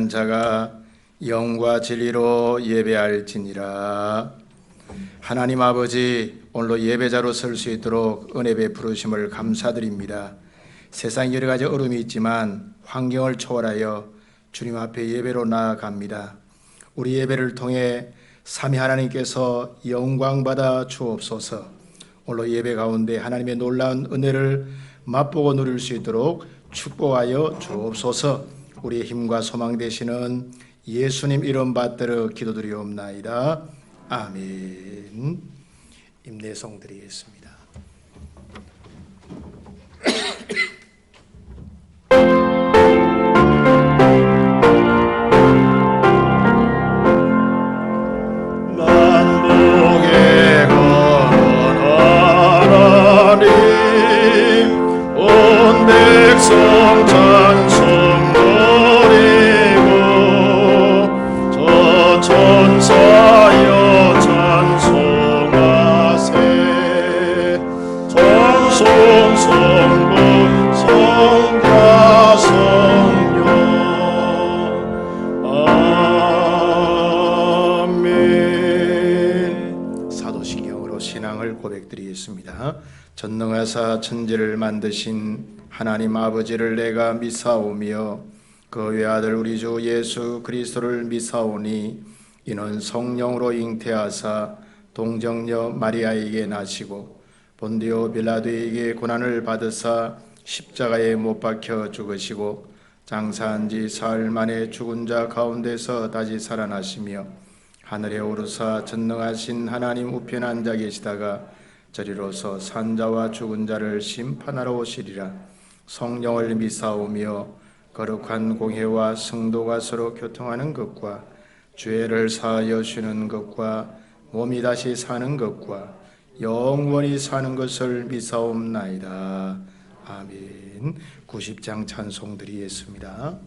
있는 자가 영과 진리로 예배할지니라. 하나님 아버지, 오늘로 예배자로 설 수 있도록 은혜 베푸심을 감사드립니다. 세상 여러 가지 어려움이 있지만 환경을 초월하여 주님 앞에 예배로 나아갑니다. 우리 예배를 통해 삼위 하나님께서 영광받아 주옵소서. 오늘로 예배 가운데 하나님의 놀라운 은혜를 맛보고 누릴 수 있도록 축복하여 주옵소서. 우리의 힘과 소망 되시는 예수님 이름 받들어 기도드리옵나이다. 아멘. 임내성 드리겠습니다. 전능하사 천지를 만드신 하나님 아버지를 내가 믿사오며 그 외아들 우리 주 예수 그리스도를 믿사오니 이는 성령으로 잉태하사 동정녀 마리아에게 나시고 본디오 빌라도에게 고난을 받으사 십자가에 못 박혀 죽으시고 장사한 지 사흘 만에 죽은 자 가운데서 다시 살아나시며 하늘에 오르사 전능하신 하나님 우편에 앉아 계시다가 저리로서 산자와 죽은 자를 심판하러 오시리라. 성령을 믿사오며 거룩한 공회와 성도가 서로 교통하는 것과 죄를 사하여 주는 것과 몸이 다시 사는 것과 영원히 사는 것을 믿사옵나이다. 아멘. 90장 찬송 드리겠습니다.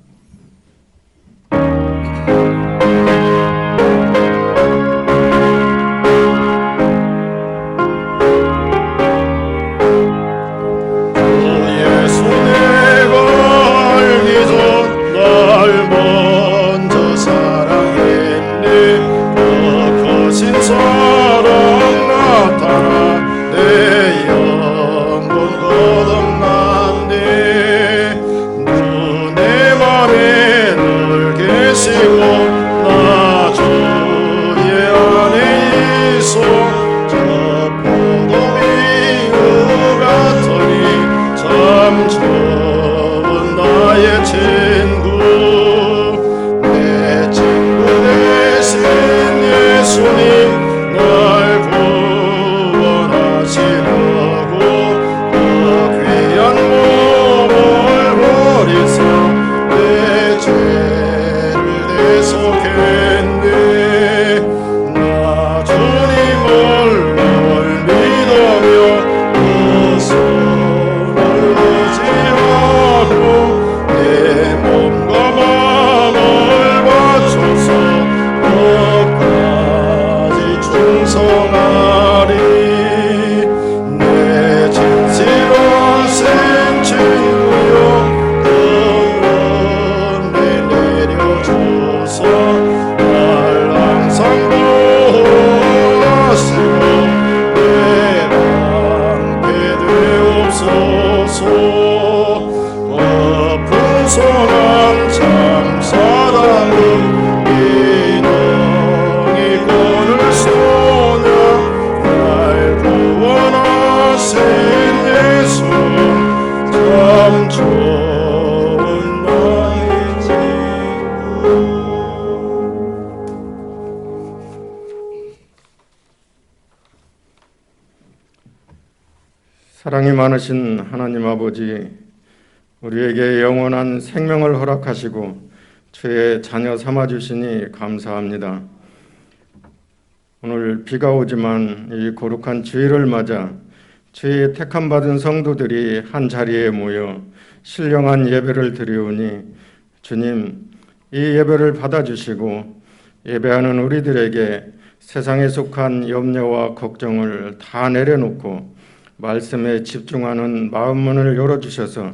사랑이 많으신 하나님 아버지, 우리에게 영원한 생명을 허락하시고 주의 자녀 삼아주시니 감사합니다. 오늘 비가 오지만 이 거룩한 주일을 맞아 주의 택함받은 성도들이 한 자리에 모여 신령한 예배를 드리오니 주님, 이 예배를 받아주시고 예배하는 우리들에게 세상에 속한 염려와 걱정을 다 내려놓고 말씀에 집중하는 마음문을 열어주셔서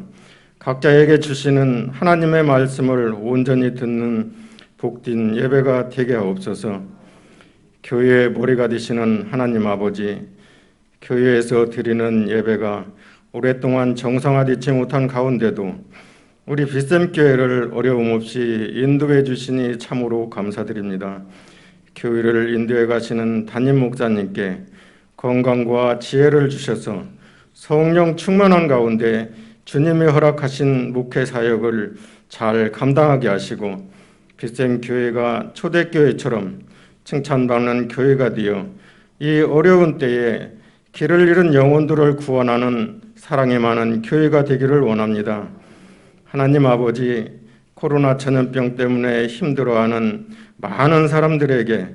각자에게 주시는 하나님의 말씀을 온전히 듣는 복된 예배가 되게 하옵소서. 교회의 머리가 되시는 하나님 아버지, 교회에서 드리는 예배가 오랫동안 정상화되지 못한 가운데도 우리 빛샘교회를 어려움 없이 인도해 주시니 참으로 감사드립니다. 교회를 인도해 가시는 담임 목사님께 건강과 지혜를 주셔서 성령 충만한 가운데 주님이 허락하신 목회 사역을 잘 감당하게 하시고 빛샘교회가 초대교회처럼 칭찬받는 교회가 되어 이 어려운 때에 길을 잃은 영혼들을 구원하는 사랑이 많은 교회가 되기를 원합니다. 하나님 아버지, 코로나 전염병 때문에 힘들어하는 많은 사람들에게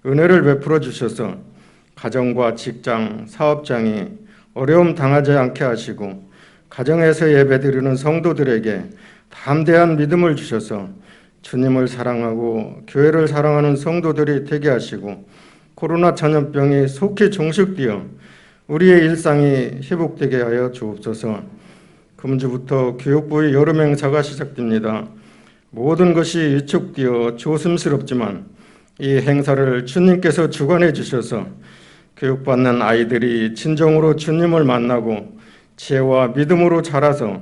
은혜를 베풀어 주셔서 가정과 직장, 사업장이 어려움 당하지 않게 하시고 가정에서 예배드리는 성도들에게 담대한 믿음을 주셔서 주님을 사랑하고 교회를 사랑하는 성도들이 되게 하시고 코로나 전염병이 속히 종식되어 우리의 일상이 회복되게 하여 주옵소서. 금주부터 교육부의 여름 행사가 시작됩니다. 모든 것이 위축되어 조심스럽지만 이 행사를 주님께서 주관해 주셔서 교육받는 아이들이 진정으로 주님을 만나고 지혜와 믿음으로 자라서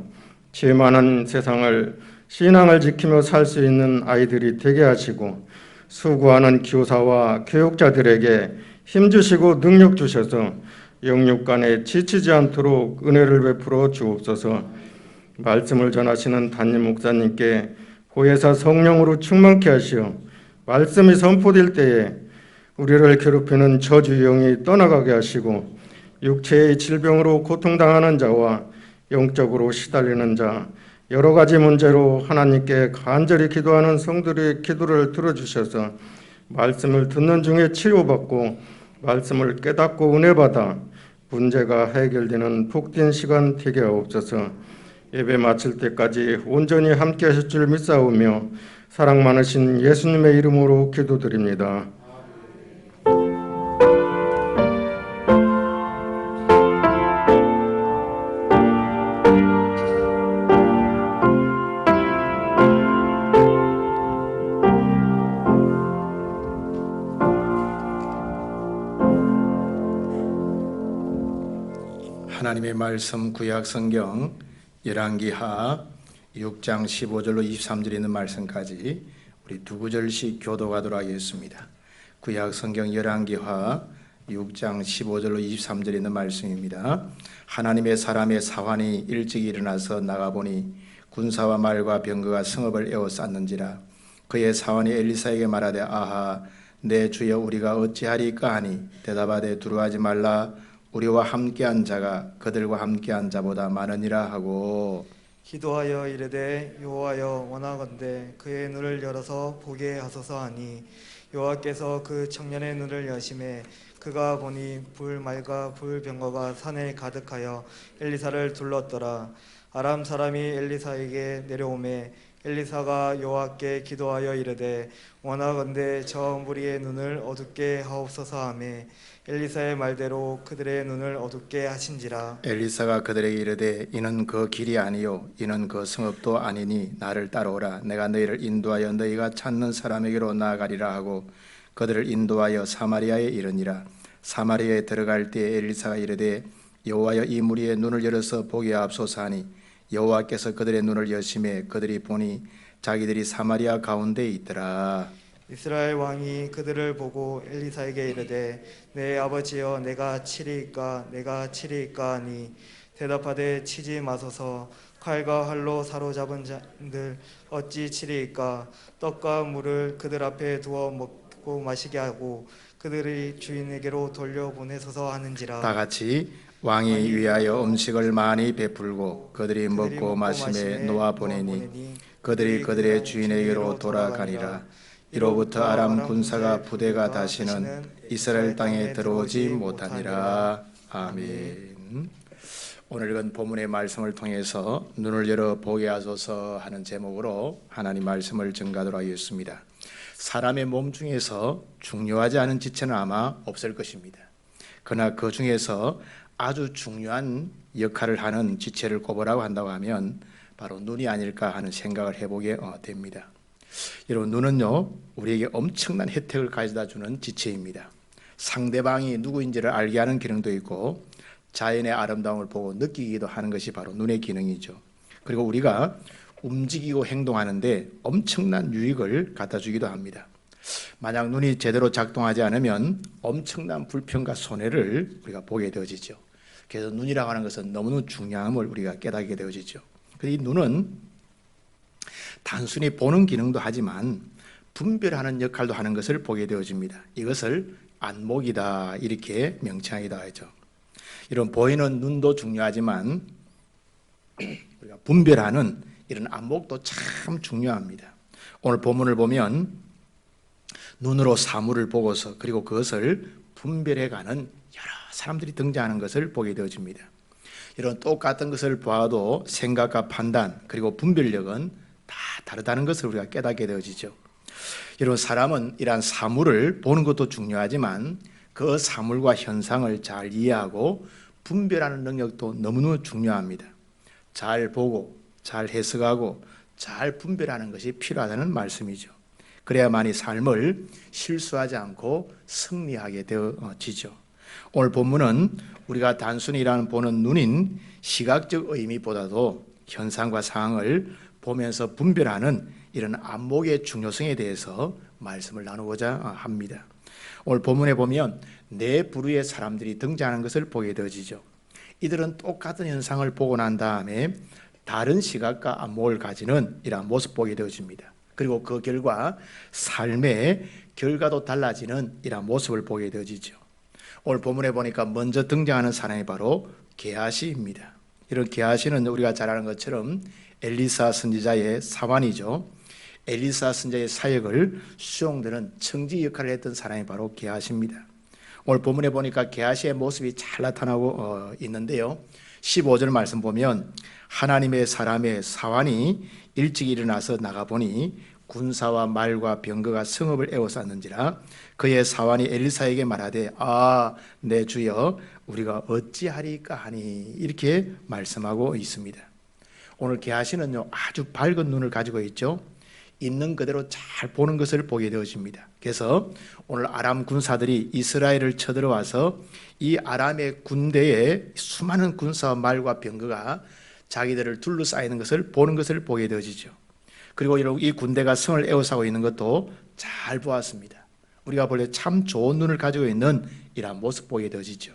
죄 많은 세상을 신앙을 지키며 살 수 있는 아이들이 되게 하시고 수고하는 교사와 교육자들에게 힘주시고 능력 주셔서 영육간에 지치지 않도록 은혜를 베풀어 주옵소서. 말씀을 전하시는 담임 목사님께 보혜사 성령으로 충만케 하시어 말씀이 선포될 때에 우리를 괴롭히는 저주 영이 떠나가게 하시고 육체의 질병으로 고통당하는 자와 영적으로 시달리는 자 여러 가지 문제로 하나님께 간절히 기도하는 성들의 기도를 들어주셔서 말씀을 듣는 중에 치료받고 말씀을 깨닫고 은혜받아 문제가 해결되는 복된 시간 되게 하옵소서. 예배 마칠 때까지 온전히 함께 하실 줄 믿사오며 사랑 많으신 예수님의 이름으로 기도드립니다. 하나님의 말씀 구약 성경 열왕기하 6장 15절로 23절에 있는 말씀까지 우리 두 구절씩 교도하도록 하겠습니다. 구약 성경 열왕기하 6장 15절로 23절에 있는 말씀입니다. 하나님의 사람의 사환이 일찍 일어나서 나가보니 군사와 말과 병거가 성읍을 에워쌌는지라. 그의 사환이 엘리사에게 말하되 아하 내 주여 우리가 어찌하리까 하니 대답하되 두려워하지 말라 우리와 함께한 자가 그들과 함께한 자보다 많으니라 하고 기도하여 이르되 여호와여 원하건대 그의 눈을 열어서 보게 하소서 하니 여호와께서 그 청년의 눈을 여심해 그가 보니 불말과 불병거가 산에 가득하여 엘리사를 둘렀더라. 아람 사람이 엘리사에게 내려오매 엘리사가 여호와께 기도하여 이르되 원하건대 저 무리의 눈을 어둡게 하옵소서 하매 엘리사의 말대로 그들의 눈을 어둡게 하신지라. 엘리사가 그들에게 이르되 이는 그 길이 아니요 이는 그 성읍도 아니니 나를 따라오라. 내가 너희를 인도하여 너희가 찾는 사람에게로 나아가리라 하고 그들을 인도하여 사마리아에 이르니라. 사마리아에 들어갈 때 엘리사가 이르되 여호와여 이 무리의 눈을 열어서 보게 하옵소서 하니 여호와께서 그들의 눈을 여심해 그들이 보니 자기들이 사마리아 가운데에 있더라. 이스라엘 왕이 그들을 보고 엘리사에게 이르되 내 아버지여 내가 치리이까 내가 치리이까 하니 대답하되 치지 마소서. 칼과 활로 사로잡은 자들 어찌 치리이까. 떡과 물을 그들 앞에 두어 먹고 마시게 하고 그들이 주인에게로 돌려보내소서 하는지라. 다 같이 왕이 위하여 음식을 많이 베풀고 그들이 먹고 마심에 놓아 보내니 그들이 그들의 주인에게로 돌아가니라. 이로부터 아람 군사가 부대가 다시는 이스라엘 땅에 들어오지 못하니라. 아멘. 오늘 읽은 본문의 말씀을 통해서 눈을 열어 보게 하소서 하는 제목으로 하나님 말씀을 증가하도록 하겠습니다. 사람의 몸 중에서 중요하지 않은 지체는 아마 없을 것입니다. 그러나 그 중에서 아주 중요한 역할을 하는 지체를 꼽으라고 한다고 하면 바로 눈이 아닐까 하는 생각을 해보게 됩니다. 여러분, 눈은요 우리에게 엄청난 혜택을 가져다 주는 지체입니다. 상대방이 누구인지를 알게 하는 기능도 있고 자연의 아름다움을 보고 느끼기도 하는 것이 바로 눈의 기능이죠. 그리고 우리가 움직이고 행동하는데 엄청난 유익을 갖다 주기도 합니다. 만약 눈이 제대로 작동하지 않으면 엄청난 불편과 손해를 우리가 보게 되어지죠. 그래서 눈이라고 하는 것은 너무너무 중요함을 우리가 깨닫게 되어지죠. 이 눈은 단순히 보는 기능도 하지만 분별하는 역할도 하는 것을 보게 되어집니다. 이것을 안목이다 이렇게 명칭하기도 하죠. 이런 보이는 눈도 중요하지만 우리가 분별하는 이런 안목도 참 중요합니다. 오늘 본문을 보면 눈으로 사물을 보고서 그리고 그것을 분별해가는 여러 사람들이 등장하는 것을 보게 되어집니다. 이런 똑같은 것을 보아도 생각과 판단 그리고 분별력은 다 다르다는 것을 우리가 깨닫게 되어지죠. 이런 사람은 이러한 사물을 보는 것도 중요하지만 그 사물과 현상을 잘 이해하고 분별하는 능력도 너무너무 중요합니다. 잘 보고 잘 해석하고 잘 분별하는 것이 필요하다는 말씀이죠. 그래야만이 삶을 실수하지 않고 승리하게 되어지죠. 오늘 본문은 우리가 단순히 보는 눈인 시각적 의미보다도 현상과 상황을 보면서 분별하는 이런 안목의 중요성에 대해서 말씀을 나누고자 합니다. 오늘 본문에 보면 네 부류의 사람들이 등장하는 것을 보게 되어지죠. 이들은 똑같은 현상을 보고 난 다음에 다른 시각과 안목을 가지는 이러한 모습 보게 되어집니다. 그리고 그 결과 삶의 결과도 달라지는 이러한 모습을 보게 되어지죠. 오늘 본문에 보니까 먼저 등장하는 사람이 바로 게하시입니다. 이런 게하시는 우리가 잘 아는 것처럼 엘리사 선지자의 사환이죠. 엘리사 선지자의 사역을 수용되는 청지 역할을 했던 사람이 바로 게하시입니다. 오늘 본문에 보니까 게하시의 모습이 잘 나타나고 있는데요. 15절 말씀 보면 하나님의 사람의 사환이 일찍 일어나서 나가보니 군사와 말과 병거가 성읍을 에워쌌는지라 그의 사환이 엘리사에게 말하되 내 주여 우리가 어찌하리까 하니 이렇게 말씀하고 있습니다. 오늘 게하시는요 아주 밝은 눈을 가지고 있죠. 있는 그대로 잘 보는 것을 보게 되어집니다. 그래서 오늘 아람 군사들이 이스라엘을 쳐들어와서 이 아람의 군대에 수많은 군사와 말과 병거가 자기들을 둘러싸이는 것을 보는 것을 보게 되어지죠. 그리고 이 군대가 성을 에워싸고 있는 것도 잘 보았습니다. 우리가 볼 때 참 좋은 눈을 가지고 있는 이러한 모습 보게 되어지죠.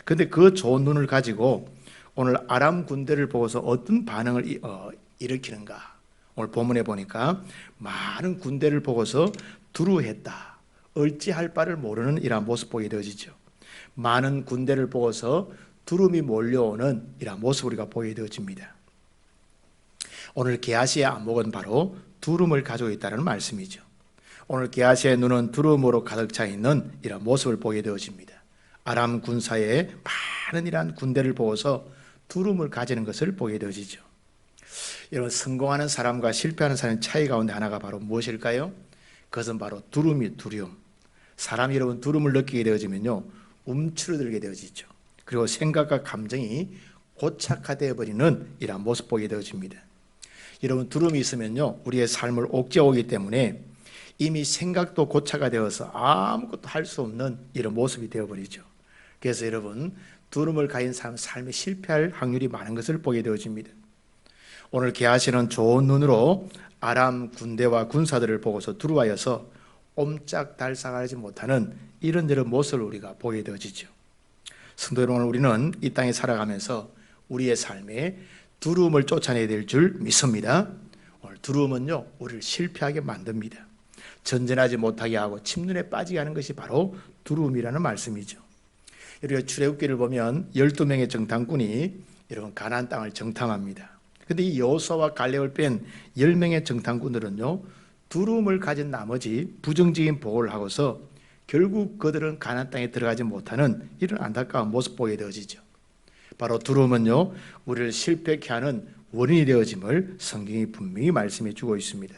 그런데 그 좋은 눈을 가지고 오늘 아람 군대를 보고서 어떤 반응을 일으키는가? 오늘 본문에 보니까 많은 군대를 보고서 두루했다. 어찌할 바를 모르는 이러한 모습 보게 되어지죠. 많은 군대를 보고서 두름이 몰려오는 이러한 모습 우리가 보게 되어집니다. 오늘 게하시의 안목은 바로 두름을 가지고 있다는 말씀이죠. 오늘 게하시의 눈은 두름으로 가득 차 있는 이러한 모습을 보게 되어집니다. 아람 군사의 많은 이러한 군대를 보고서 두름을 가지는 것을 보게 되어지죠. 이런 성공하는 사람과 실패하는 사람의 차이 가운데 하나가 바로 무엇일까요? 그것은 바로 두려움이 두려움. 사람이 여러분 두려움을 느끼게 되어지면요 움츠러들게 되어지죠. 그리고 생각과 감정이 고착화되어 버리는 이러한 모습 보게 되어집니다. 여러분 두려움이 있으면요 우리의 삶을 옥죄오기 때문에 이미 생각도 고착화되어서 아무것도 할 수 없는 이런 모습이 되어버리죠. 그래서 여러분 두려움을 가진 사람 삶에 실패할 확률이 많은 것을 보게 되어집니다. 오늘 게하시는 좋은 눈으로 아람 군대와 군사들을 보고서 두려워하여서 옴짝달싹하지 못하는 이런저런 모습을 우리가 보게 되어지죠. 성도 여러분, 우리는 이 땅에 살아가면서 우리의 삶에 두려움을 쫓아내야 될 줄 믿습니다. 오늘 두려움은요 우리를 실패하게 만듭니다. 전진하지 못하게 하고 침륜에 빠지게 하는 것이 바로 두려움이라는 말씀이죠. 우리가 출애굽기를 보면 12명의 정탐꾼이 여러분 가나안 땅을 정탐합니다. 그런데 이 여호수아와 갈렙을 뺀 10명의 정탐꾼들은요 두려움을 가진 나머지 부정적인 보고를 하고서 결국 그들은 가나안 땅에 들어가지 못하는 이런 안타까운 모습 보게 되어지죠. 바로 두려움은요 우리를 실패케 하는 원인이 되어짐을 성경이 분명히 말씀해 주고 있습니다.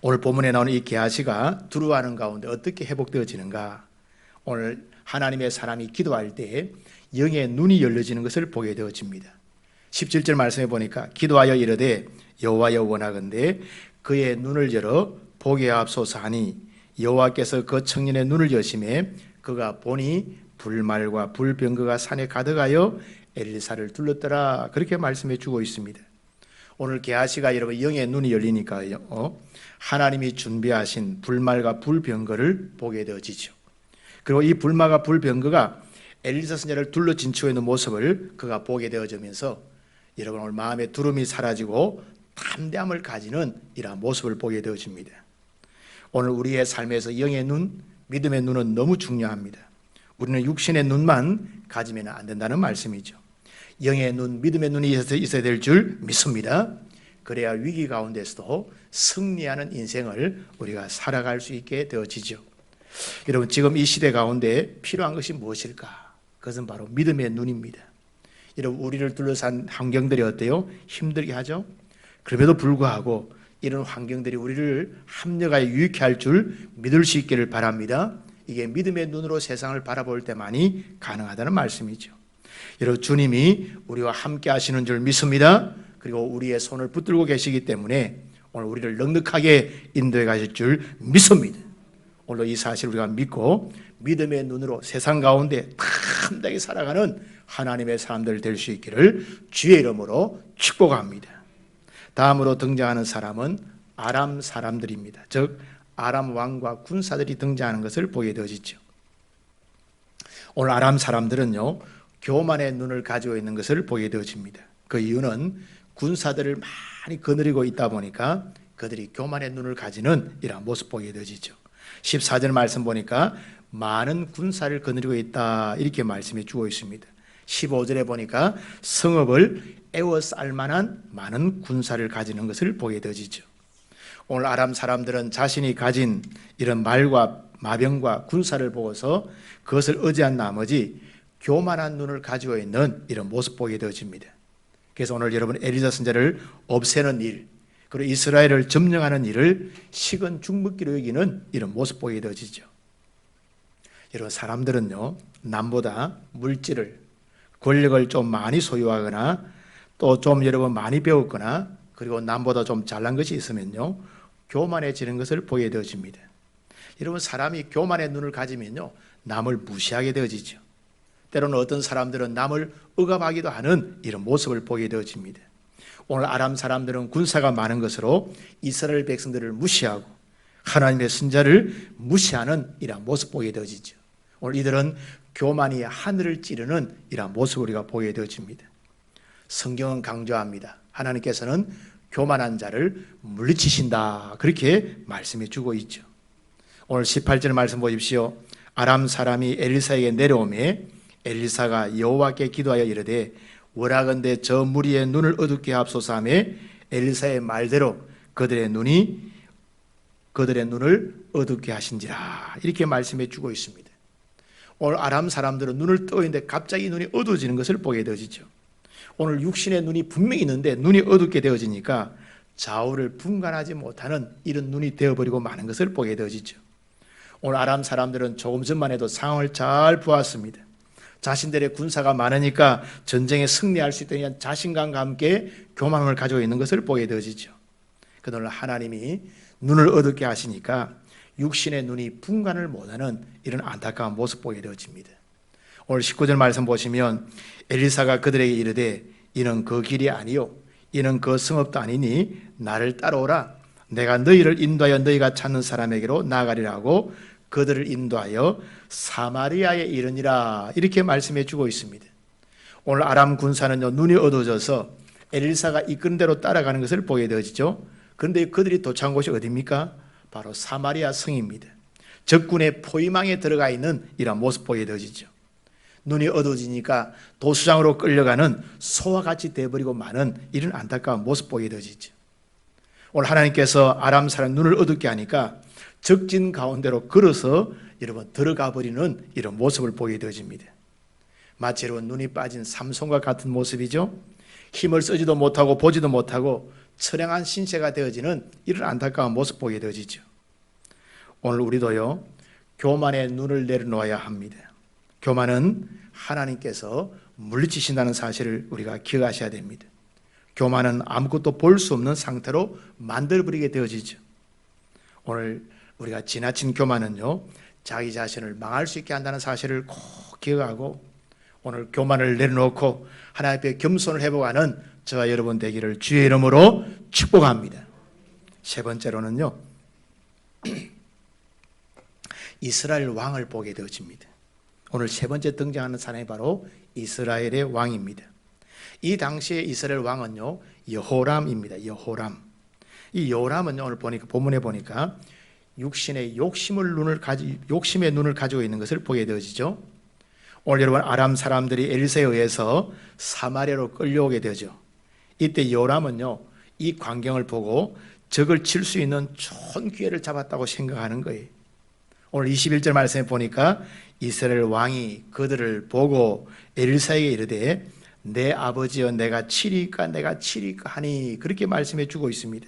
오늘 본문에 나오는 이 게하시가 두려워하는 가운데 어떻게 회복되어지는가? 오늘 하나님의 사람이 기도할 때 영의 눈이 열려지는 것을 보게 되어집니다. 17절 말씀해 보니까 기도하여 이르되 여호와여 원하건대 그의 눈을 열어 보게 하옵소서 하니 여호와께서 그 청년의 눈을 여심해 그가 보니 불말과 불병거가 산에 가득하여 엘리사를 둘렀더라. 그렇게 말씀해 주고 있습니다. 오늘 게하시가 여러분 영의 눈이 열리니까요, 하나님이 준비하신 불말과 불병거를 보게 되어지죠. 그리고 이 불말과 불병거가 엘리사 선지자를 둘러 진치고 있는 모습을 그가 보게 되어지면서 여러분 오늘 마음의 두려움이 사라지고 담대함을 가지는 이러한 모습을 보게 되어집니다. 오늘 우리의 삶에서 영의 눈, 믿음의 눈은 너무 중요합니다. 우리는 육신의 눈만 가지면 안 된다는 말씀이죠. 영의 눈, 믿음의 눈이 있어야 될 줄 믿습니다. 그래야 위기 가운데서도 승리하는 인생을 우리가 살아갈 수 있게 되어지죠. 여러분 지금 이 시대 가운데 필요한 것이 무엇일까? 그것은 바로 믿음의 눈입니다. 여러분 우리를 둘러싼 환경들이 어때요? 힘들게 하죠. 그럼에도 불구하고 이런 환경들이 우리를 합력하여 유익해 할 줄 믿을 수 있기를 바랍니다. 이게 믿음의 눈으로 세상을 바라볼 때만이 가능하다는 말씀이죠. 여러분 주님이 우리와 함께 하시는 줄 믿습니다. 그리고 우리의 손을 붙들고 계시기 때문에 오늘 우리를 넉넉하게 인도해 가실 줄 믿습니다. 오늘 이 사실을 우리가 믿고 믿음의 눈으로 세상 가운데 담대하게 살아가는 하나님의 사람들 될 수 있기를 주의 이름으로 축복합니다. 다음으로 등장하는 사람은 아람 사람들입니다. 즉 아람 왕과 군사들이 등장하는 것을 보게 되어지죠. 오늘 아람 사람들은요, 교만의 눈을 가지고 있는 것을 보게 되어집니다. 그 이유는 군사들을 많이 거느리고 있다 보니까 그들이 교만의 눈을 가지는 이러한 모습 보게 되어지죠. 14절 말씀 보니까 많은 군사를 거느리고 있다 이렇게 말씀해 주고 있습니다. 15절에 보니까 성읍을 에워쌀 만한 많은 군사를 가지는 것을 보게 되어지죠. 오늘 아람 사람들은 자신이 가진 이런 말과 마병과 군사를 보고서 그것을 의지한 나머지 교만한 눈을 가지고 있는 이런 모습 보게 되어집니다. 그래서 오늘 여러분 엘리사 선지자를 없애는 일, 그리고 이스라엘을 점령하는 일을 식은 죽먹기로 여기는 이런 모습 보게 되어지죠. 여러분 사람들은요, 남보다 물질을, 권력을 좀 많이 소유하거나 또 좀 여러분 많이 배웠거나 그리고 남보다 좀 잘난 것이 있으면요, 교만해지는 것을 보게 되어집니다. 여러분 사람이 교만의 눈을 가지면요, 남을 무시하게 되어지죠. 때로는 어떤 사람들은 남을 억압하기도 하는 이런 모습을 보게 되어집니다. 오늘 아람 사람들은 군사가 많은 것으로 이스라엘 백성들을 무시하고 하나님의 선자를 무시하는 이런 모습 보게 되어지죠. 오늘 이들은 교만이 하늘을 찌르는 이런 모습을 우리가 보게 되어집니다. 성경은 강조합니다. 하나님께서는 교만한 자를 물리치신다 그렇게 말씀해 주고 있죠. 오늘 18절 말씀 보십시오. 아람 사람이 엘리사에게 내려오매 엘리사가 여호와께 기도하여 이르되 원하건대 저 무리의 눈을 어둡게 하옵소서 하며 엘리사의 말대로 그들의 눈을 어둡게 하신지라 이렇게 말씀해 주고 있습니다. 오늘 아람 사람들은 눈을 떠 있는데 갑자기 눈이 어두워지는 것을 보게 되어지죠. 오늘 육신의 눈이 분명히 있는데 눈이 어둡게 되어지니까 좌우를 분간하지 못하는 이런 눈이 되어버리고 마는 것을 보게 되어지죠. 오늘 아람 사람들은 조금 전만 해도 상황을 잘 보았습니다. 자신들의 군사가 많으니까 전쟁에 승리할 수 있다는 자신감과 함께 교만을 가지고 있는 것을 보게 되어지죠. 그러나 하나님이 눈을 어둡게 하시니까 육신의 눈이 분간을 못하는 이런 안타까운 모습 보게 되어집니다. 오늘 19절 말씀 보시면 엘리사가 그들에게 이르되 이는 그 길이 아니요 이는 그 성읍도 아니니 나를 따라오라. 내가 너희를 인도하여 너희가 찾는 사람에게로 나아가리라 하고 그들을 인도하여 사마리아에 이르니라 이렇게 말씀해 주고 있습니다. 오늘 아람 군사는요, 눈이 어두워져서 엘리사가 이끄는 대로 따라가는 것을 보게 되어지죠. 그런데 그들이 도착한 곳이 어디입니까? 바로 사마리아 성입니다. 적군의 포위망에 들어가 있는 이런 모습 보게 되어지죠. 눈이 어두워지니까 도수장으로 끌려가는 소와 같이 되어버리고 마는 이런 안타까운 모습 보게 되어지죠. 오늘 하나님께서 아람 사람 눈을 어둡게 하니까 적진 가운데로 걸어서 여러분 들어가 버리는 이런 모습을 보게 되어집니다. 마치 여러분 눈이 빠진 삼손과 같은 모습이죠. 힘을 쓰지도 못하고 보지도 못하고 처량한 신세가 되어지는 이런 안타까운 모습 보게 되어지죠. 오늘 우리도요, 교만의 눈을 내려놓아야 합니다. 교만은 하나님께서 물리치신다는 사실을 우리가 기억하셔야 됩니다. 교만은 아무것도 볼 수 없는 상태로 만들어버리게 되어지죠. 오늘 우리가 지나친 교만은요, 자기 자신을 망할 수 있게 한다는 사실을 꼭 기억하고 오늘 교만을 내려놓고 하나님 앞에 겸손을 회복하는 저와 여러분 되기를 주의 이름으로 축복합니다. 세 번째로는요, 이스라엘 왕을 보게 되어집니다. 오늘 세 번째 등장하는 사람이 바로 이스라엘의 왕입니다. 이 당시에 이스라엘 왕은요, 여호람입니다. 여호람. 이 여호람은요, 오늘 보니까 본문에 보니까 육신의 욕심의 눈을 가지고 있는 것을 보게 되어지죠. 오늘 여러분 아람 사람들이 엘리사에 의해서 사마리아로 끌려오게 되죠. 이때 여호람은요, 이 광경을 보고 적을 칠 수 있는 좋은 기회를 잡았다고 생각하는 거예요. 오늘 21절 말씀에 보니까 이스라엘 왕이 그들을 보고 엘리사에게 이르되 내 아버지여 내가 치리까 하니 그렇게 말씀해 주고 있습니다.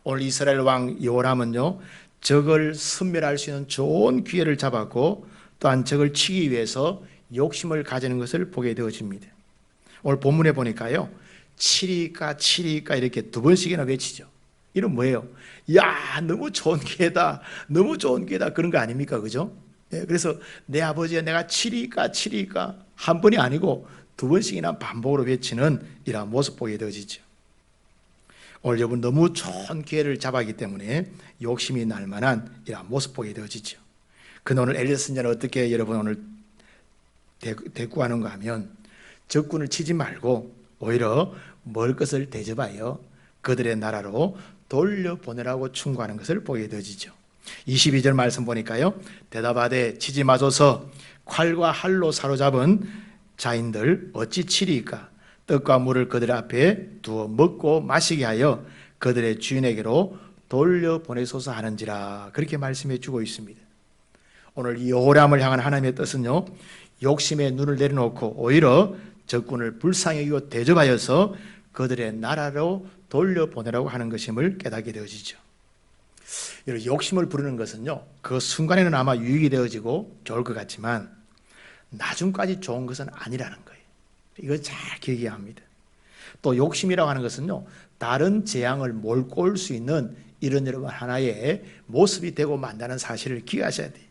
오늘 이스라엘 왕 여호람은요, 적을 섬멸할 수 있는 좋은 기회를 잡았고 또한 적을 치기 위해서 욕심을 가지는 것을 보게 되어집니다. 오늘 본문에 보니까요, 치리까 이렇게 두 번씩이나 외치죠. 이건 뭐예요? 야, 너무 좋은 기회다, 너무 좋은 기회다, 그런 거 아닙니까? 그죠? 그래서 내 아버지야 내가 치리까 한 번이 아니고 두 번씩이나 반복으로 외치는 이러한 모습 보게 되어지죠. 오늘 여러분 너무 좋은 기회를 잡았기 때문에 욕심이 날 만한 이러한 모습 보게 되어지죠. 근데 오늘 엘리사 선지자는 어떻게 여러분 오늘 대꾸하는가 하면 적군을 치지 말고 오히려 먹을 것을 대접하여 그들의 나라로 돌려보내라고 충고하는 것을 보게 되어지죠. 22절 말씀 보니까요, 대답하되 치지 마소서 칼과 할로 사로잡은 자인들 어찌 치리이까 떡과 물을 그들 앞에 두어 먹고 마시게 하여 그들의 주인에게로 돌려보내소서 하는지라 그렇게 말씀해 주고 있습니다. 오늘 이 여호람을 향한 하나님의 뜻은요, 욕심의 눈을 내려놓고 오히려 적군을 불쌍히 여기고 대접하여서 그들의 나라로 돌려보내라고 하는 것임을 깨닫게 되어지죠. 이런 욕심을 부르는 것은요, 그 순간에는 아마 유익이 되어지고 좋을 것 같지만 나중까지 좋은 것은 아니라는 거예요. 이거 잘 기억해야 합니다. 또 욕심이라고 하는 것은요, 다른 재앙을 몰고 올 수 있는 이런 하나의 모습이 되고 만다는 사실을 기억하셔야 돼요.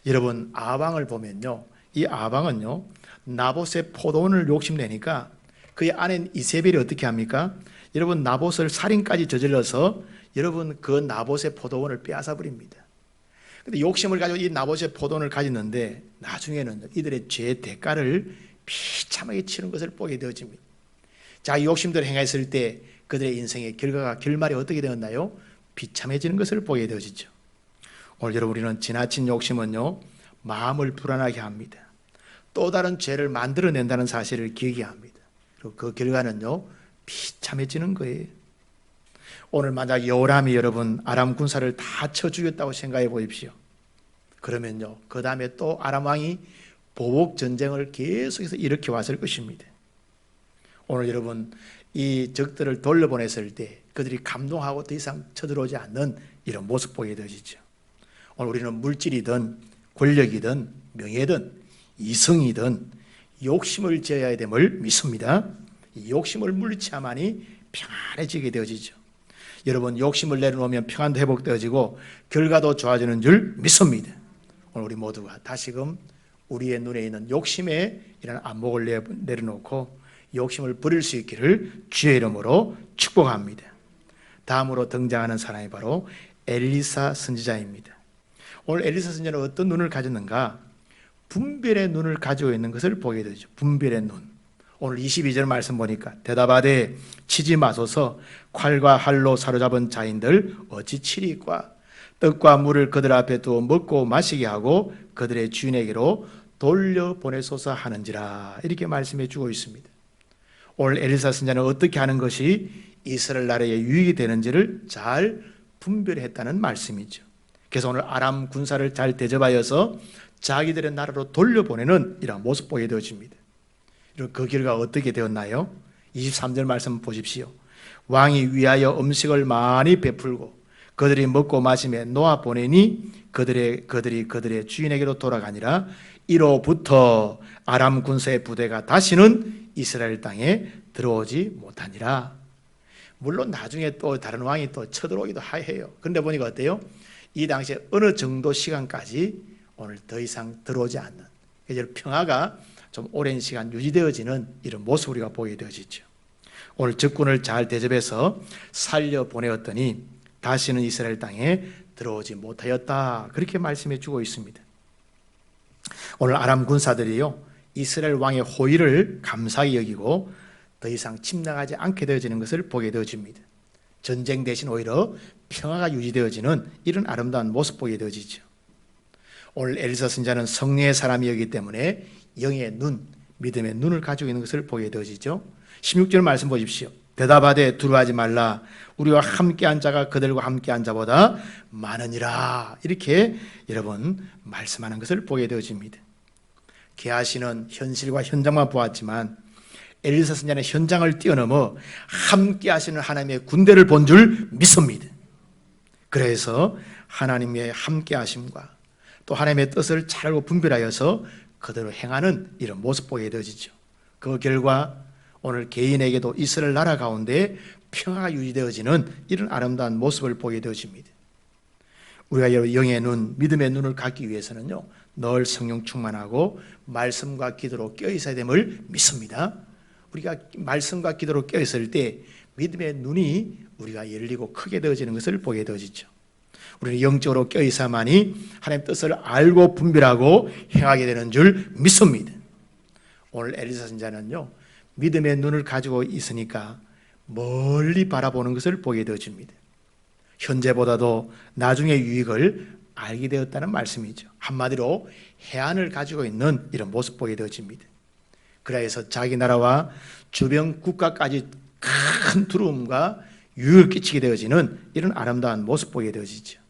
여러분 아방을 보면요, 이 아방은요, 나봇의 포도원을 욕심내니까 그의 아내 이세벨이 어떻게 합니까? 여러분 나봇을 살인까지 저질러서 여러분 그 나봇의 포도원을 빼앗아 버립니다. 근데 욕심을 가지고 이 나봇의 포도원을 가졌는데 나중에는 이들의 죄의 대가를 비참하게 치는 것을 보게 되어집니다. 자기 욕심대로 행했을 때 그들의 인생의 결말이 어떻게 되었나요? 비참해지는 것을 보게 되어지죠. 오늘 여러분 우리는 지나친 욕심은요, 마음을 불안하게 합니다. 또 다른 죄를 만들어낸다는 사실을 기억해야 합니다. 그리고 그 결과는요, 비참해지는 거예요. 오늘 만약 여호람이 여러분 아람 군사를 다 쳐 죽였다고 생각해 보십시오. 그러면요, 그 다음에 또 아람 왕이 보복 전쟁을 계속해서 일으켜 왔을 것입니다. 오늘 여러분 이 적들을 돌려보냈을 때 그들이 감동하고 더 이상 쳐들어오지 않는 이런 모습 보게 되어지죠. 오늘 우리는 물질이든 권력이든 명예든 이성이든 욕심을 제어해야 됨을 믿습니다. 이 욕심을 물리쳐야만이 평안해지게 되어지죠. 여러분 욕심을 내려놓으면 평안도 회복되어지고 결과도 좋아지는 줄 믿습니다. 오늘 우리 모두가 다시금 우리의 눈에 있는 욕심에 이런 안목을 내려놓고 욕심을 버릴 수 있기를 주의 이름으로 축복합니다. 다음으로 등장하는 사람이 바로 엘리사 선지자입니다. 오늘 엘리사 선지자는 어떤 눈을 가졌는가? 분별의 눈을 가지고 있는 것을 보게 되죠. 분별의 눈. 오늘 22절 말씀 보니까 대답하되 치지 마소서 칼과 할로 사로잡은 자인들 어찌 치리까 떡과 물을 그들 앞에 두어 먹고 마시게 하고 그들의 주인에게로 돌려보내소서 하는지라 이렇게 말씀해 주고 있습니다. 오늘 엘리사 선지자는 어떻게 하는 것이 이스라엘 나라에 유익이 되는지를 잘 분별했다는 말씀이죠. 그래서 오늘 아람 군사를 잘 대접하여서 자기들의 나라로 돌려보내는 이런 모습 보게 되어집니다. 그 결과 어떻게 되었나요? 23절 말씀 보십시오. 왕이 위하여 음식을 많이 베풀고 그들이 먹고 마심에 놓아 보내니 그들이 주인에게로 돌아가니라. 이로부터 아람 군사의 부대가 다시는 이스라엘 땅에 들어오지 못하니라. 물론 나중에 또 다른 왕이 또 쳐들어오기도 해요. 그런데 보니까 어때요? 이 당시에 어느 정도 시간까지 오늘 더 이상 들어오지 않는, 그래서 평화가 좀 오랜 시간 유지되어지는 이런 모습을 우리가 보게 되어지죠. 오늘 적군을 잘 대접해서 살려보내었더니 다시는 이스라엘 땅에 들어오지 못하였다, 그렇게 말씀해 주고 있습니다. 오늘 아람 군사들이요, 이스라엘 왕의 호의를 감사히 여기고 더 이상 침략하지 않게 되어지는 것을 보게 되어집니다. 전쟁 대신 오히려 평화가 유지되어지는 이런 아름다운 모습 보게 되어지죠. 오늘 엘리사 선지자는 성령의 사람이었기 때문에 영의 눈, 믿음의 눈을 가지고 있는 것을 보게 되어지죠. 16절 말씀 보십시오. 대답하되 두려워하지 말라. 우리와 함께한 자가 그들과 함께한 자보다 많으니라. 이렇게 여러분 말씀하는 것을 보게 되어집니다. 게하시는 현실과 현장만 보았지만 엘리사 선지자는 현장을 뛰어넘어 함께하시는 하나님의 군대를 본 줄 믿습니다. 그래서 하나님의 함께하심과 또 하나님의 뜻을 잘 알고 분별하여서 그대로 행하는 이런 모습 보게 되어지죠. 그 결과 오늘 개인에게도 이스라엘 나라 가운데 평화가 유지되어지는 이런 아름다운 모습을 보게 되어집니다. 우리가 영의 눈, 믿음의 눈을 갖기 위해서는요, 늘 성령 충만하고 말씀과 기도로 껴있어야 됨을 믿습니다. 우리가 말씀과 기도로 껴있을 때 믿음의 눈이 우리가 열리고 크게 되어지는 것을 보게 되어지죠. 우리는 영적으로 껴있어야만이 하나님 뜻을 알고 분별하고 행하게 되는 줄 믿습니다. 오늘 엘리사 선지자는요, 믿음의 눈을 가지고 있으니까 멀리 바라보는 것을 보게 되어집니다. 현재보다도 나중의 유익을 알게 되었다는 말씀이죠. 한마디로 해안을 가지고 있는 이런 모습 보게 되어집니다. 그래서 자기 나라와 주변 국가까지 큰 두려움과 유익을 끼치게 되어지는 이런 아름다운 모습 보게 되어지죠.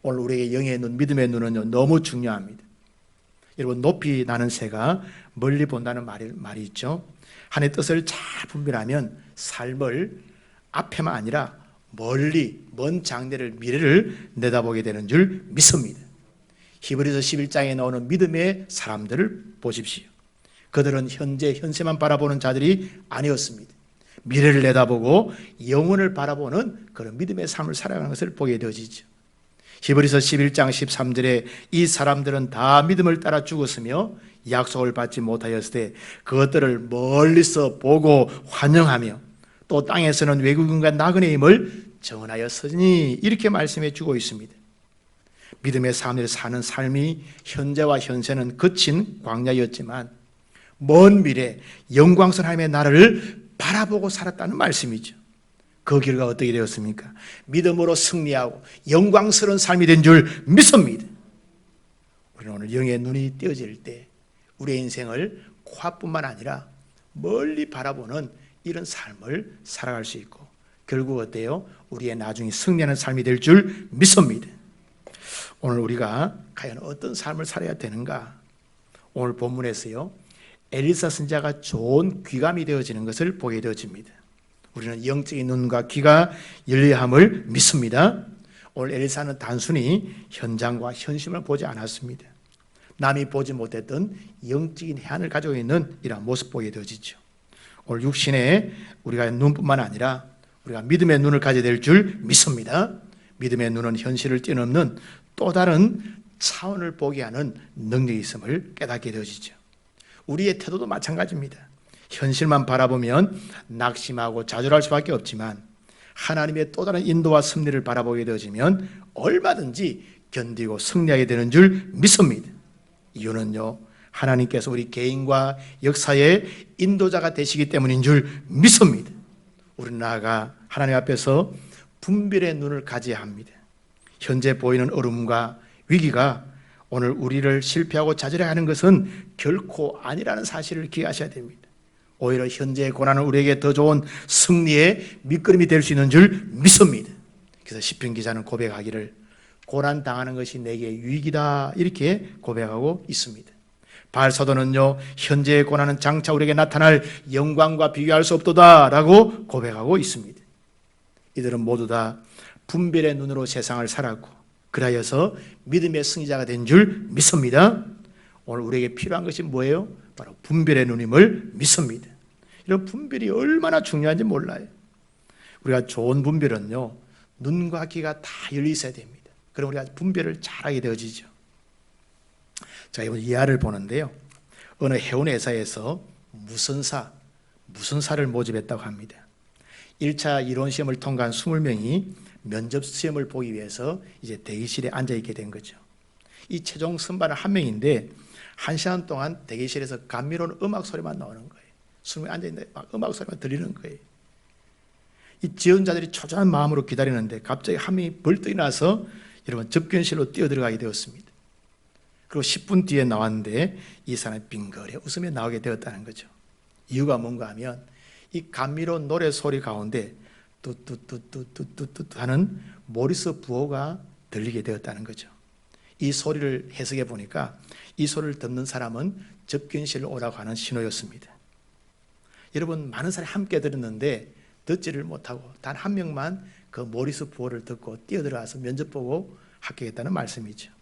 오늘 우리에게 영의 눈, 믿음의 눈은 너무 중요합니다. 여러분, 높이 나는 새가 멀리 본다는 말이 있죠. 하나님의 뜻을 잘 분별하면 삶을 앞에만 아니라 멀리 먼 장래를, 미래를 내다보게 되는 줄 믿습니다. 히브리서 11장에 나오는 믿음의 사람들을 보십시오. 그들은 현세만 바라보는 자들이 아니었습니다. 미래를 내다보고 영혼을 바라보는 그런 믿음의 삶을 살아가는 것을 보게 되어지죠. 히브리서 11장 13절에 이 사람들은 다 믿음을 따라 죽었으며 약속을 받지 못하였을 때 그것들을 멀리서 보고 환영하며 또 땅에서는 외국인과 나그네임을 정언하였으니, 이렇게 말씀해 주고 있습니다. 믿음의 사람들이 사는 삶이 현재와 현세는 거친 광야였지만 먼 미래 영광스러운 하나님의 나라를 바라보고 살았다는 말씀이죠. 그 결과 어떻게 되었습니까? 믿음으로 승리하고 영광스러운 삶이 된 줄 믿습니다. 우리는 오늘 영의 눈이 띄어질 때 우리의 인생을 코앞뿐만 아니라 멀리 바라보는 이런 삶을 살아갈 수 있고, 결국 어때요? 우리의 나중에 승리하는 삶이 될 줄 믿습니다. 오늘 우리가 과연 어떤 삶을 살아야 되는가? 오늘 본문에서요, 엘리사 선지자가 좋은 귀감이 되어지는 것을 보게 되어집니다. 우리는 영적인 눈과 귀가 열려야 함을 믿습니다. 오늘 엘리사는 단순히 현장과 현실을 보지 않았습니다. 남이 보지 못했던 영적인 해안을 가지고 있는 이런 모습 보게 되어지죠. 오늘 육신의 우리가 눈뿐만 아니라 우리가 믿음의 눈을 가져야 될 줄 믿습니다. 믿음의 눈은 현실을 뛰어넘는 또 다른 차원을 보게 하는 능력이 있음을 깨닫게 되어지죠. 우리의 태도도 마찬가지입니다. 현실만 바라보면 낙심하고 좌절할 수밖에 없지만 하나님의 또 다른 인도와 섭리를 바라보게 되어지면 얼마든지 견디고 승리하게 되는 줄 믿습니다. 이유는요, 하나님께서 우리 개인과 역사의 인도자가 되시기 때문인 줄 믿습니다. 우리는 나아가 하나님 앞에서 분별의 눈을 가져야 합니다. 현재 보이는 어려움과 위기가 오늘 우리를 실패하고 좌절해하는 것은 결코 아니라는 사실을 기억하셔야 됩니다. 오히려 현재의 고난은 우리에게 더 좋은 승리의 밑거름이 될 수 있는 줄 믿습니다. 그래서 시편 기자는 고백하기를 고난 당하는 것이 내게 유익이다, 이렇게 고백하고 있습니다. 바알 사도는요, 현재의 고난은 장차 우리에게 나타날 영광과 비교할 수 없도다 라고 고백하고 있습니다. 이들은 모두 다 분별의 눈으로 세상을 살았고 그라여서 믿음의 승리자가 된 줄 믿습니다. 오늘 우리에게 필요한 것이 뭐예요? 바로 분별의 눈임을 믿습니다. 이런 분별이 얼마나 중요한지 몰라요. 우리가 좋은 분별은요, 눈과 귀가 다 열려 있어야 됩니다. 그럼 우리가 분별을 잘하게 되어지죠. 자, 이번 이하를 보는데요. 어느 해운 회사에서 무선사를 모집했다고 합니다. 1차 이론 시험을 통과한 20명이 면접 시험을 보기 위해서 이제 대기실에 앉아 있게 된 거죠. 이 최종 선발은 한 명인데 1시간 동안 대기실에서 감미로운 음악 소리만 나오는 거예요. 20명이 앉아 있는데 막 음악 소리만 들리는 거예요. 이 지원자들이 초조한 마음으로 기다리는데 갑자기 한 명이 벌떡 일어나서 여러분 접견실로 뛰어들어가게 되었습니다. 그리고 10분 뒤에 나왔는데 이 사람이 빙그레 웃으며 나오게 되었다는 거죠. 이유가 뭔가 하면 이 감미로운 노래 소리 가운데 뚜뚜뚜뚜뚜뚜뚜 하는 모리스 부호가 들리게 되었다는 거죠. 이 소리를 해석해 보니까 이 소리를 듣는 사람은 접견실로 오라고 하는 신호였습니다. 여러분 많은 사람이 함께 들었는데 듣지를 못하고 단 한 명만 그 모리스 부호를 듣고 뛰어들어가서 면접 보고 합격했다는 말씀이죠.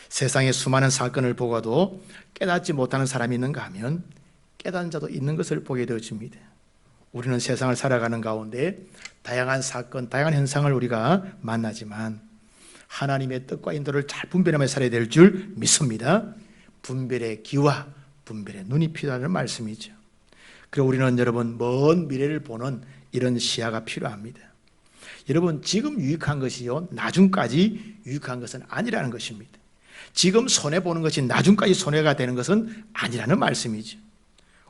세상에 수많은 사건을 보고도 깨닫지 못하는 사람이 있는가 하면 깨닫는 자도 있는 것을 보게 되어집니다. 우리는 세상을 살아가는 가운데 다양한 사건, 다양한 현상을 우리가 만나지만 하나님의 뜻과 인도를 잘 분별하며 살아야 될 줄 믿습니다. 분별의 귀와 분별의 눈이 필요하다는 말씀이죠. 그리고 우리는 여러분 먼 미래를 보는 이런 시야가 필요합니다. 여러분 지금 유익한 것이요 나중까지 유익한 것은 아니라는 것입니다. 지금 손해보는 것이 나중까지 손해가 되는 것은 아니라는 말씀이죠.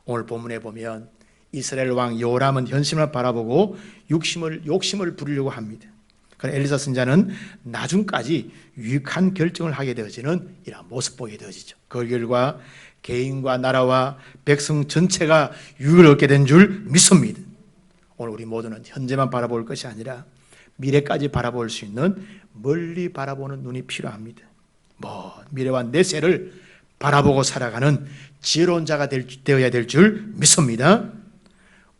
오늘 본문에 보면 이스라엘 왕 요람은 현실만 바라보고 욕심을 부리려고 합니다. 그러나 엘리사 선지자는 나중까지 유익한 결정을 하게 되어지는 이러한 모습 보게 되어지죠. 그 결과 개인과 나라와 백성 전체가 유익을 얻게 된 줄 믿습니다. 오늘 우리 모두는 현재만 바라볼 것이 아니라 미래까지 바라볼 수 있는 멀리 바라보는 눈이 필요합니다. 미래와 내세를 바라보고 살아가는 지혜로운 자가 되어야 될 줄 믿습니다.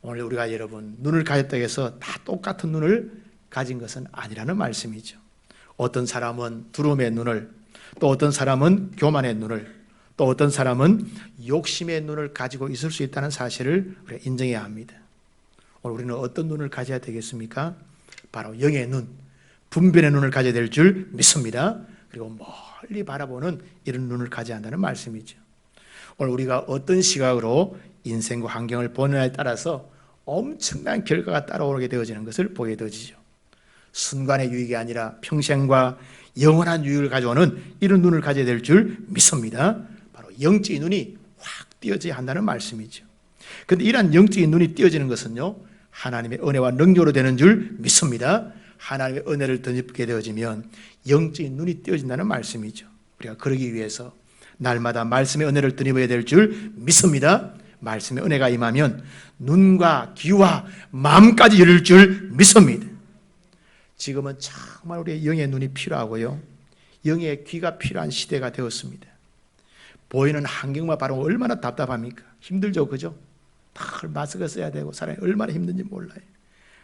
오늘 우리가 여러분 눈을 가졌다고 해서 다 똑같은 눈을 가진 것은 아니라는 말씀이죠. 어떤 사람은 두려움의 눈을, 또 어떤 사람은 교만의 눈을, 또 어떤 사람은 욕심의 눈을 가지고 있을 수 있다는 사실을 우리가 인정해야 합니다. 오늘 우리는 어떤 눈을 가져야 되겠습니까? 바로 영의 눈, 분별의 눈을 가져야 될 줄 믿습니다. 그리고 멀리 바라보는 이런 눈을 가져야 한다는 말씀이죠. 오늘 우리가 어떤 시각으로 인생과 환경을 보느냐에 따라서 엄청난 결과가 따라오게 되어지는 것을 보게 되어지죠. 순간의 유익이 아니라 평생과 영원한 유익을 가져오는 이런 눈을 가져야 될 줄 믿습니다. 바로 영적인 눈이 확 띄어져야 한다는 말씀이죠. 그런데 이러한 영적인 눈이 띄어지는 것은요, 하나님의 은혜와 능력으로 되는 줄 믿습니다. 하나님의 은혜를 덧입게 되어지면 영적인 눈이 띄어진다는 말씀이죠. 우리가 그러기 위해서 날마다 말씀의 은혜를 덧입어야 될 줄 믿습니다. 말씀의 은혜가 임하면 눈과 귀와 마음까지 열릴 줄 믿습니다. 지금은 정말 우리의 영의 눈이 필요하고요, 영의 귀가 필요한 시대가 되었습니다. 보이는 환경만 바로 얼마나 답답합니까? 힘들죠, 그죠? 다 마스크 써야 되고 사람이 얼마나 힘든지 몰라요.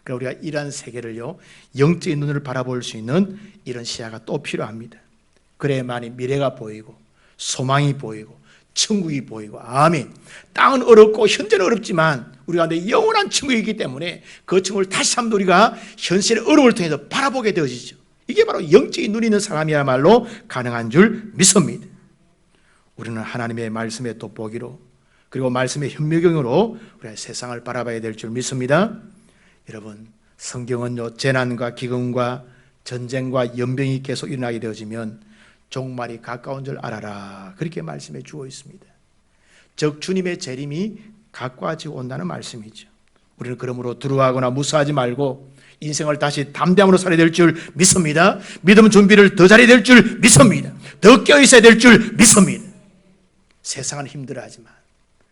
그러니까 우리가 이러한 세계를요, 영적인 눈을 바라볼 수 있는 이런 시야가 또 필요합니다. 그래야만이 미래가 보이고 소망이 보이고 천국이 보이고, 아멘. 땅은 어렵고 현재는 어렵지만 우리 가운데 영원한 천국이 있기 때문에 그 천국을 다시 한번 우리가 현실의 어려움을 통해서 바라보게 되어지죠. 이게 바로 영적인 눈이 있는 사람이야말로 가능한 줄 믿습니다. 우리는 하나님의 말씀의 돋보기로, 그리고 말씀의 현미경으로 우리가 세상을 바라봐야 될 줄 믿습니다. 여러분, 성경은요, 재난과 기근과 전쟁과 연병이 계속 일어나게 되어지면 종말이 가까운 줄 알아라, 그렇게 말씀해 주고 있습니다. 즉 주님의 재림이 가까워지고 온다는 말씀이죠. 우리는 그러므로 두려워하거나 무서워하지 말고 인생을 다시 담대함으로 살아야 될 줄 믿습니다. 믿음 준비를 더 잘해야 될 줄 믿습니다. 더 껴있어야 될 줄 믿습니다. 세상은 힘들어하지만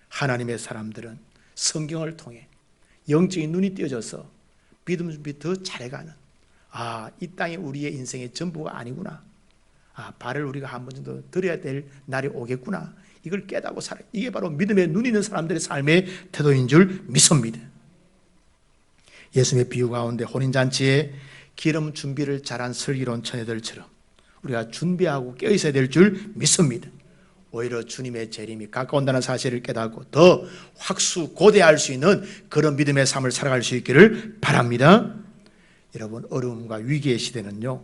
하나님의 사람들은 성경을 통해 영적인 눈이 띄어져서 믿음 준비 더 잘해가는, 이 땅이 우리의 인생의 전부가 아니구나, 발을 우리가 한 번 정도 들여야 될 날이 오겠구나, 이걸 깨닫고 살아요. 이게 바로 믿음의 눈이 있는 사람들의 삶의 태도인 줄 믿습니다. 예수님의 비유 가운데 혼인잔치에 기름 준비를 잘한 슬기로운 처녀들처럼 우리가 준비하고 깨어 있어야 될 줄 믿습니다. 오히려 주님의 재림이 가까운다는 사실을 깨닫고 더 확수고대할 수 있는 그런 믿음의 삶을 살아갈 수 있기를 바랍니다. 여러분, 어려움과 위기의 시대는요,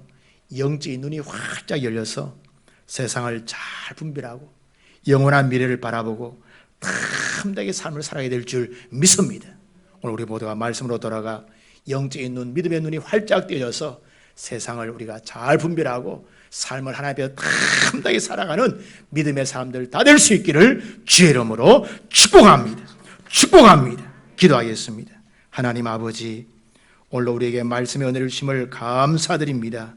영적인 눈이 활짝 열려서 세상을 잘 분별하고 영원한 미래를 바라보고 탐나게 삶을 살아야 될 줄 믿습니다. 오늘 우리 모두가 말씀으로 돌아가 영적인 눈, 믿음의 눈이 활짝 띄어져서 세상을 우리가 잘 분별하고 삶을 하나님께 탐나게 살아가는 믿음의 사람들 다 될 수 있기를 주의 이름으로 축복합니다. 축복합니다. 기도하겠습니다. 하나님 아버지, 오늘 우리에게 말씀의 은혜를 주심을 감사드립니다.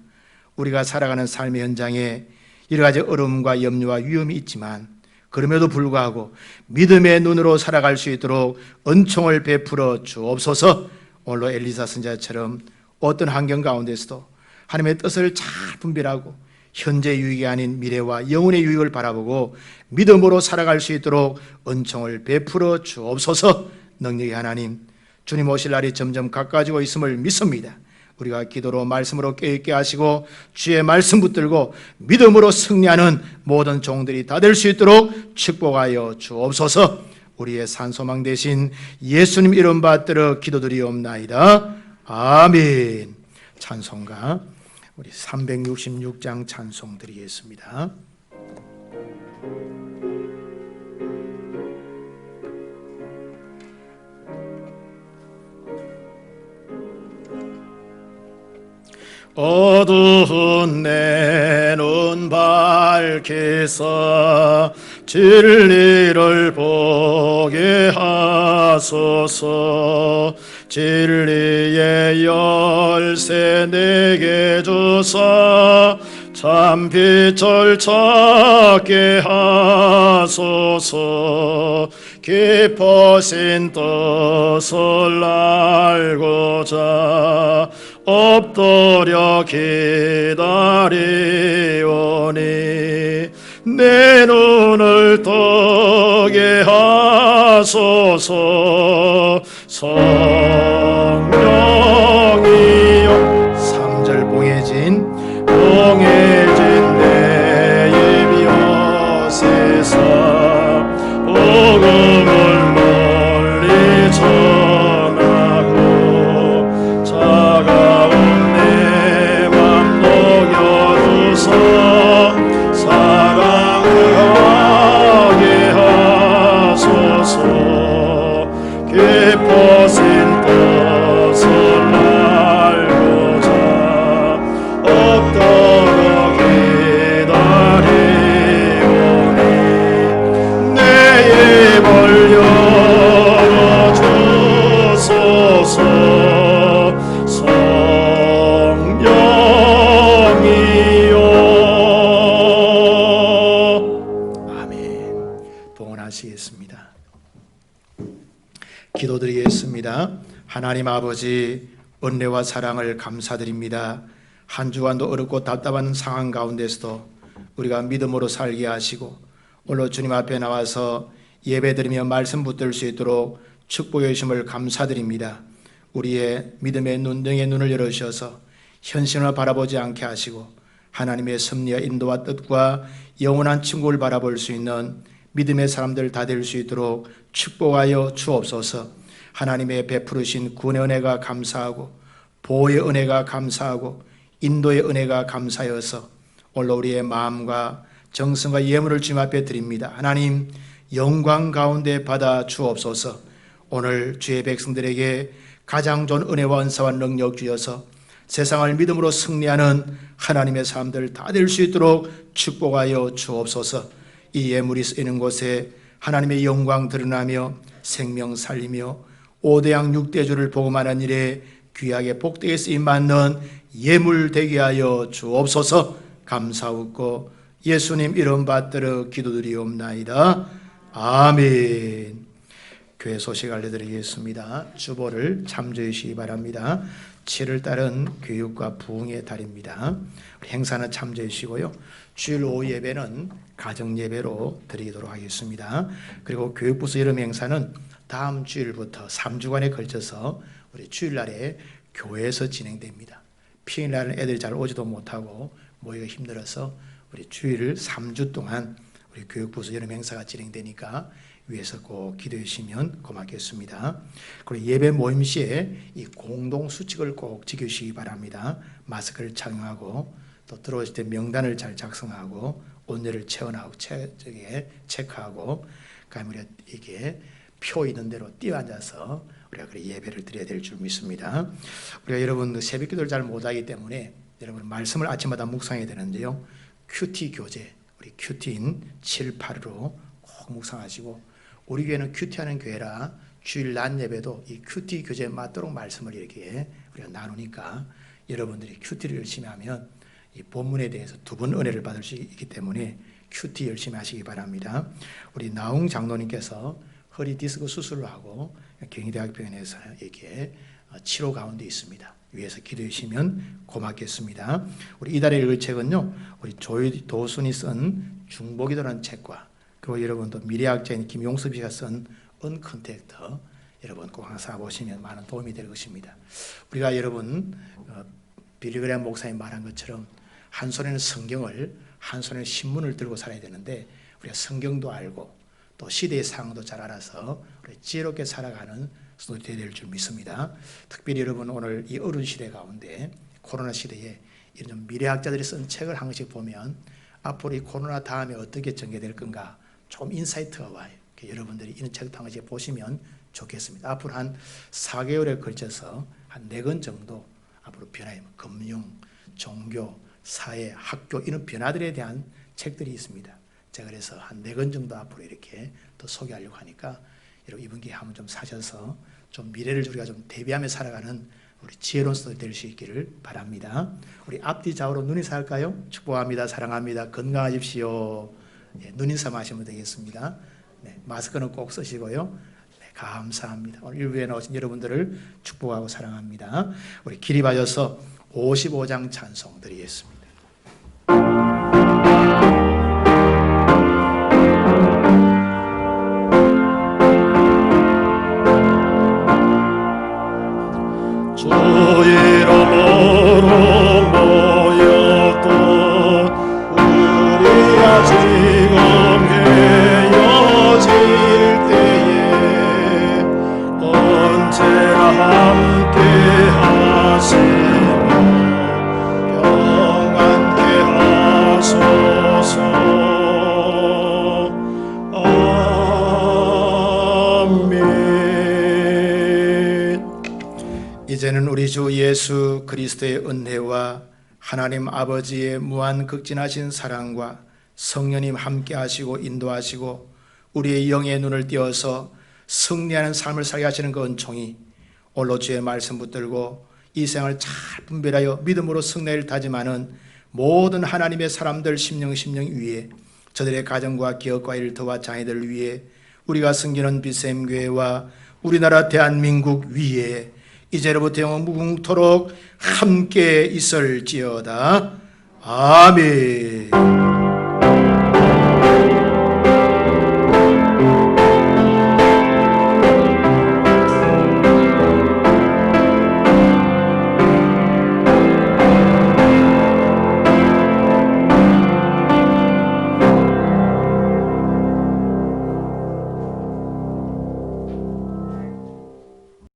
우리가 살아가는 삶의 현장에 여러 가지 어려움과 염려와 위험이 있지만 그럼에도 불구하고 믿음의 눈으로 살아갈 수 있도록 은총을 베풀어 주옵소서. 오늘로 엘리사 선자처럼 어떤 환경 가운데서도 하나님의 뜻을 잘 분별하고 현재 유익이 아닌 미래와 영혼의 유익을 바라보고 믿음으로 살아갈 수 있도록 은총을 베풀어 주옵소서. 능력의 하나님, 주님 오실 날이 점점 가까워지고 있음을 믿습니다. 우리가 기도로 말씀으로 깨있게 하시고 주의 말씀 붙들고 믿음으로 승리하는 모든 종들이 다 될 수 있도록 축복하여 주옵소서. 우리의 산소망 되신 예수님 이름 받들어 기도드리옵나이다. 아멘. 찬송가 우리 366장 찬송 드리겠습니다. 어두운 내 눈 밝히사 진리를 보게 하소서. 진리의 열쇠 내게 주사 참 빛을 찾게 하소서. 깊으신 뜻을 알고자 엎드려 기다리오니 내 눈을 뜨게 하소서. 성령이여. 3절 봉해진 내 입 여세사 복음을 널리 전하고 차가운 내 맘 녹여주사 사랑하게 하소서. 깊으신 뜻을 알고자 엎드려 기다리오니 내 입을 열어주소서. 성령이여. 아멘. 봉헌하시겠습니다. 기도드리겠습니다. 하나님 아버지, 은혜와 사랑을 감사드립니다. 한 주간도 어렵고 답답한 상황 가운데서도 우리가 믿음으로 살게 하시고 오늘 주님 앞에 나와서 예배드리며 말씀 붙들 수 있도록 축복해 주심을 감사드립니다. 우리의 믿음의 눈 등의 눈을 열어주셔서 현실을 바라보지 않게 하시고 하나님의 섭리와 인도와 뜻과 영원한 천국을 바라볼 수 있는 믿음의 사람들 다 될 수 있도록 축복하여 주옵소서. 하나님의 베푸르신 구원의 은혜가 감사하고 보호의 은혜가 감사하고 인도의 은혜가 감사여서 오늘 우리의 마음과 정성과 예물을 주님 앞에 드립니다. 하나님 영광 가운데 받아 주옵소서. 오늘 주의 백성들에게 가장 좋은 은혜와 은사와 능력 주셔서 세상을 믿음으로 승리하는 하나님의 사람들 다 될 수 있도록 축복하여 주옵소서. 이 예물이 쓰이는 곳에 하나님의 영광 드러나며 생명 살리며 5대양 6대주를 복음하는 일에 귀하게 복되게 쓰임 받는 예물 되게 하여 주옵소서. 감사하고 예수님 이름 받들어 기도드리옵나이다. 아멘. 교회 소식 알려드리겠습니다. 주보를 참조해 주시기 바랍니다. 7월달은 교육과 부흥의 달입니다. 행사는 참조해 주시고요. 주일 오후 예배는 가정 예배로 드리도록 하겠습니다. 그리고 교육부서 여름 행사는 다음 주일부터 3주간에 걸쳐서 우리 주일날에 교회에서 진행됩니다. 평일날은 애들이 잘 오지도 못하고 모이기가 힘들어서 우리 주일 3주 동안 우리 교육부서 여름 행사가 진행되니까 위해서 꼭 기도해 주시면 고맙겠습니다. 그리고 예배 모임 시에 이 공동 수칙을 꼭 지키시기 바랍니다. 마스크를 착용하고 또 들어오실 때 명단을 잘 작성하고 온열을 체온하고 체크하고 그다음에 우리가 이게 표 있는 대로 뛰어앉아서 우리가 그 예배를 드려야 될 줄 믿습니다. 우리가 여러분 새벽기도를 잘 못하기 때문에 여러분 말씀을 아침마다 묵상해야 되는데요. 큐티 교재 우리 큐티인 7, 8으로 꼭 묵상하시고 우리 교회는 큐티하는 교회라 주일 낮 예배도 이 큐티 교재에 맞도록 말씀을 이렇게 우리가 나누니까 여러분들이 큐티를 열심히 하면 이 본문에 대해서 두 번 은혜를 받을 수 있기 때문에 큐티 열심히 하시기 바랍니다. 우리 나웅 장로님께서 허리 디스크 수술을 하고 경희대학병원에서 이렇게 치료 가운데 있습니다. 위에서 기도해 주시면 고맙겠습니다. 우리 이달의 읽을 책은요, 우리 조도순이 쓴 중보기도라는 책과 그리고 여러분도 미래학자인 김용섭 씨가 쓴 언컨택터 여러분 꼭 항상 보시면 많은 도움이 될 것입니다. 우리가 여러분 빌리그레암 목사님 말한 것처럼 한 손에는 성경을 한 손에는 신문을 들고 살아야 되는데 우리가 성경도 알고 또 시대의 상황도 잘 알아서 우리 지혜롭게 살아가는 성도들이 되어야 될 줄 믿습니다. 특별히 여러분 오늘 이 어려운 시대 가운데 코로나 시대에 이런 좀 미래학자들이 쓴 책을 한 권씩 보면 앞으로 이 코로나 다음에 어떻게 전개될 건가 좀 인사이트가 와요. 여러분들이 이런 책을 한 권씩 보시면 좋겠습니다. 앞으로 한 4개월에 걸쳐서 한 4권 정도 앞으로 변화해 금융, 종교, 사회, 학교 이런 변화들에 대한 책들이 있습니다. 제가 그래서 한 4권 정도 앞으로 이렇게 또 소개하려고 하니까 여러분 이번 기회에 한번 좀 사셔서 좀 미래를 우리가 좀 대비하며 살아가는 우리 지혜로운 성도들 될 수 있기를 바랍니다. 우리 앞뒤 좌우로 눈인사 할까요? 축복합니다. 사랑합니다. 건강하십시오. 네, 눈인사만 하시면 되겠습니다. 네, 마스크는 꼭 쓰시고요. 네, 감사합니다. 오늘 일부에 나오신 여러분들을 축복하고 사랑합니다. 우리 기립하여서 55장 찬송 드리겠습니다. 주 이름으로 모였던 우리가 지금 헤어질 때에 언제나 함께 하시며 평안케 하소서. 이제는 우리 주 예수 그리스도의 은혜와 하나님 아버지의 무한 극진하신 사랑과 성령님 함께 하시고 인도하시고 우리의 영의 눈을 띄어서 승리하는 삶을 살게 하시는 그 은총이 오늘로 주의 말씀 붙들고 이 생을 잘 분별하여 믿음으로 승리를 다짐하는 모든 하나님의 사람들 심령 위에 저들의 가정과 기업과 일터와 장애들을 위해 우리가 섬기는 BCM교회와 우리나라 대한민국 위에 이제로부터 영원 무궁토록 함께 있을지어다. 아멘.